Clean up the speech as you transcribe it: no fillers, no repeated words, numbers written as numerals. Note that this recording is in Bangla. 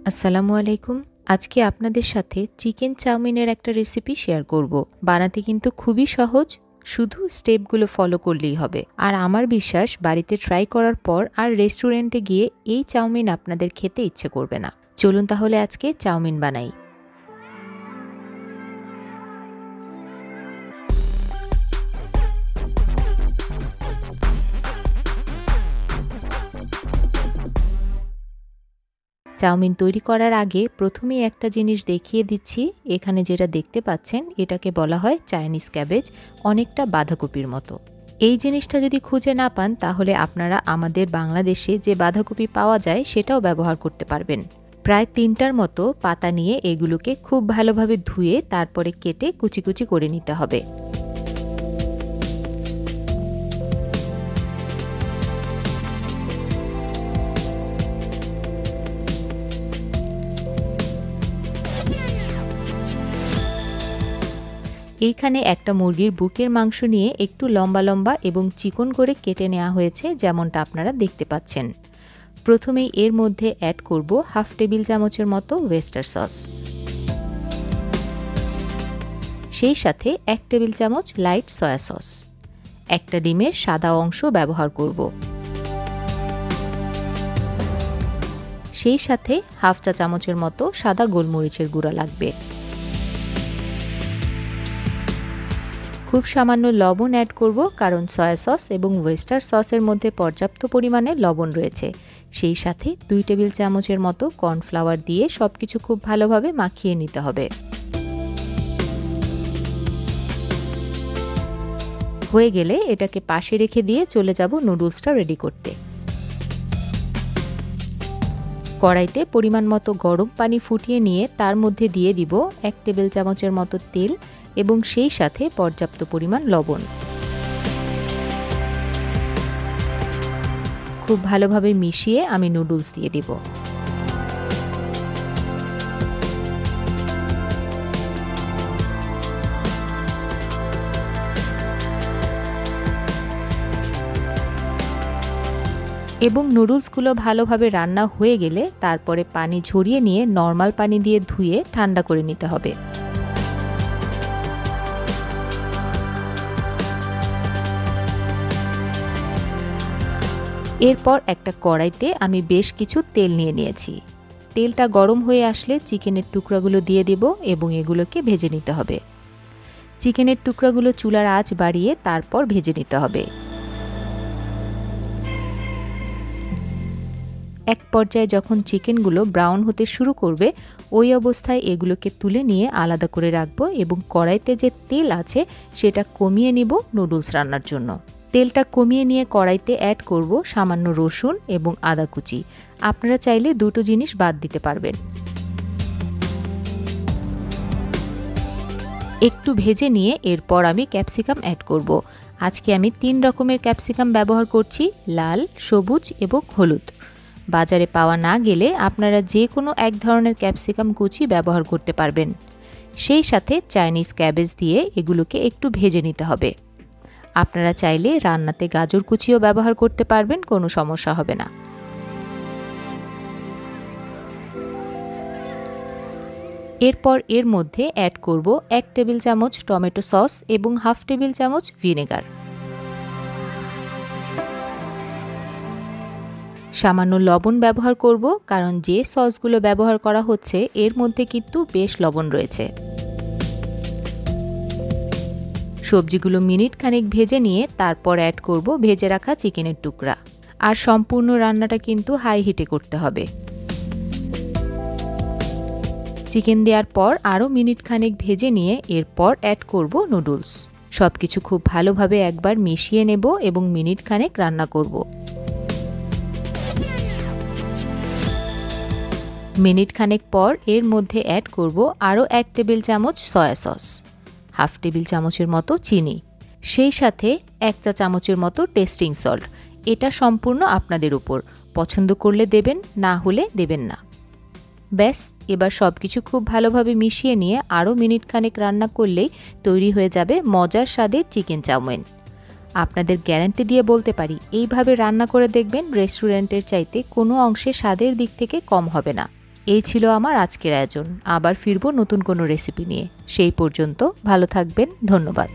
আসসালামু আলাইকুম। আজকে আপনাদের সাথে চিকেন চাউমিনের একটা রেসিপি শেয়ার করব। বানাতে কিন্তু খুবই সহজ, শুধু স্টেপগুলো ফলো করলেই হবে। আর আমার বিশ্বাস বাড়িতে ট্রাই করার পর আর রেস্টুরেন্টে গিয়ে এই চাউমিন আপনাদের খেতে ইচ্ছে করবে না। চলুন তাহলে আজকে চাউমিন বানাই। চাউমিন তৈরি করার আগে প্রথমেই একটা জিনিস দেখিয়ে দিচ্ছি। এখানে যেটা দেখতে পাচ্ছেন এটাকে বলা হয় চাইনিজ ক্যাবেজ, অনেকটা বাঁধাকপির মতো। এই জিনিসটা যদি খুঁজে না পান তাহলে আপনারা আমাদের বাংলাদেশে যে বাঁধাকপি পাওয়া যায় সেটাও ব্যবহার করতে পারবেন। প্রায় 3টার মতো পাতা নিয়ে এগুলোকে খুব ভালোভাবে ধুয়ে তারপরে কেটে কুচি কুচি করে নিতে হবে। এইখানে একটা মুরগির বুকের মাংস নিয়ে একটু লম্বা লম্বা এবং চিকন করে কেটে নেওয়া হয়েছে, যেমনটা আপনারা দেখতে পাচ্ছেন। প্রথমেই এর মধ্যে অ্যাড করব হাফ টেবিল চামচের মতো ওয়েস্টার সস, সেই সাথে 1 টেবিল চামচ লাইট সয়া সস, একটা ডিমের সাদা অংশ ব্যবহার করব, সেই সাথে হাফ চা চামচের মতো সাদা গোলমরিচের গুঁড়া লাগবে। খুব সামান্য লবণ অ্যাড করব, কারণ সয়া সস এবং ওয়েস্টার সসের মধ্যে পর্যাপ্ত পরিমাণে লবণ রয়েছে। সেই সাথে 2 টেবিল চামচের মতো কর্নফ্লাওয়ার দিয়ে সবকিছু খুব ভালোভাবে মাখিয়ে নিতে হবে। হয়ে গেলে এটাকে পাশে রেখে দিয়ে চলে যাব নুডলসটা রেডি করতে। কড়াইতে পরিমাণ মতো গরম পানি ফুটিয়ে নিয়ে তার মধ্যে দিয়ে দিব 1 টেবিল চামচের মতো তেল এবং সেই সাথে পর্যাপ্ত পরিমাণ লবণ। খুব ভালোভাবে মিশিয়ে আমি নুডলস দিয়ে দিব। এবং নুডলসগুলো ভালোভাবে রান্না হয়ে গেলে তারপরে পানি ঝরিয়ে নিয়ে নর্মাল পানি দিয়ে ধুয়ে ঠান্ডা করে নিতে হবে। এরপর একটা কড়াইতে আমি বেশ কিছু তেল নিয়ে নিয়েছি। তেলটা গরম হয়ে আসলে চিকেনের টুকরাগুলো দিয়ে দেব এবং এগুলোকে ভেজে নিতে হবে। চিকেনের টুকরাগুলো চুলার আঁচ বাড়িয়ে তারপর ভেজে নিতে হবে। এক পর্যায়ে যখন চিকেনগুলো ব্রাউন হতে শুরু করবে, ওই অবস্থায় এগুলোকে তুলে নিয়ে আলাদা করে রাখবো এবং কড়াইতে যে তেল আছে সেটা কমিয়ে নিব নুডলস রান্নার জন্য। তেলটা কমিয়ে নিয়ে কড়াইতে অ্যাড করব সামান্য রসুন এবং আদা কুচি। আপনারা চাইলে দুটো জিনিস বাদ দিতে পারবেন। একটু ভেজে নিয়ে এরপর আমি ক্যাপসিকাম অ্যাড করব। আজকে আমি 3 রকমের ক্যাপসিকাম ব্যবহার করছি, লাল, সবুজ এবং হলুদ। বাজারে পাওয়া না গেলে আপনারা যে কোনো এক ধরনের ক্যাপসিকাম কুচি ব্যবহার করতে পারবেন। সেই সাথে চাইনিজ ক্যাবেজ দিয়ে এগুলোকে একটু ভেজে নিতে হবে। আপনারা চাইলে রান্নাতে গাজর কুচিও ব্যবহার করতে পারবেন, কোনো সমস্যা হবে না। এরপর এর মধ্যে অ্যাড করব 1 টেবিল চামচ টমেটো সস এবং হাফ টেবিল চামচ ভিনেগার। সামান্য লবণ ব্যবহার করব, কারণ যে সসগুলো ব্যবহার করা হচ্ছে এর মধ্যে কিন্তু বেশ লবণ রয়েছে। সবজিগুলো মিনিট খানেক ভেজে নিয়ে তারপর অ্যাড করব ভেজে রাখা চিকেনের টুকরা। আর সম্পূর্ণ রান্নাটা কিন্তু হাই হিটে করতে হবে। চিকেন দেওয়ার পর আরও মিনিট খানেক ভেজে নিয়ে এরপর অ্যাড করব নুডলস। সবকিছু খুব ভালোভাবে একবার মিশিয়ে নেব এবং মিনিট খানেক রান্না করব। মিনিট খানেক পর এর মধ্যে অ্যাড করব আরও 1 টেবিল চামচ সয়া সস, হাফ টেবিল চামচের মতো চিনি, সেই সাথে 1 চা চামচের মতো টেস্টিং সল্ট। এটা সম্পূর্ণ আপনাদের উপর, পছন্দ করলে দেবেন, না হলে দেবেন না। ব্যাস, এবার সব কিছু খুব ভালোভাবে মিশিয়ে নিয়ে আরও মিনিট খানেক রান্না করলেই তৈরি হয়ে যাবে মজার স্বাদের চিকেন চাউমিন। আপনাদের গ্যারান্টি দিয়ে বলতে পারি, এইভাবে রান্না করে দেখবেন রেস্টুরেন্টের চাইতে কোনো অংশে স্বাদের দিক থেকে কম হবে না। এই ছিল আমার আজকের আয়োজন। আবার ফিরবো নতুন কোনো রেসিপি নিয়ে। সেই পর্যন্ত ভালো থাকবেন। ধন্যবাদ।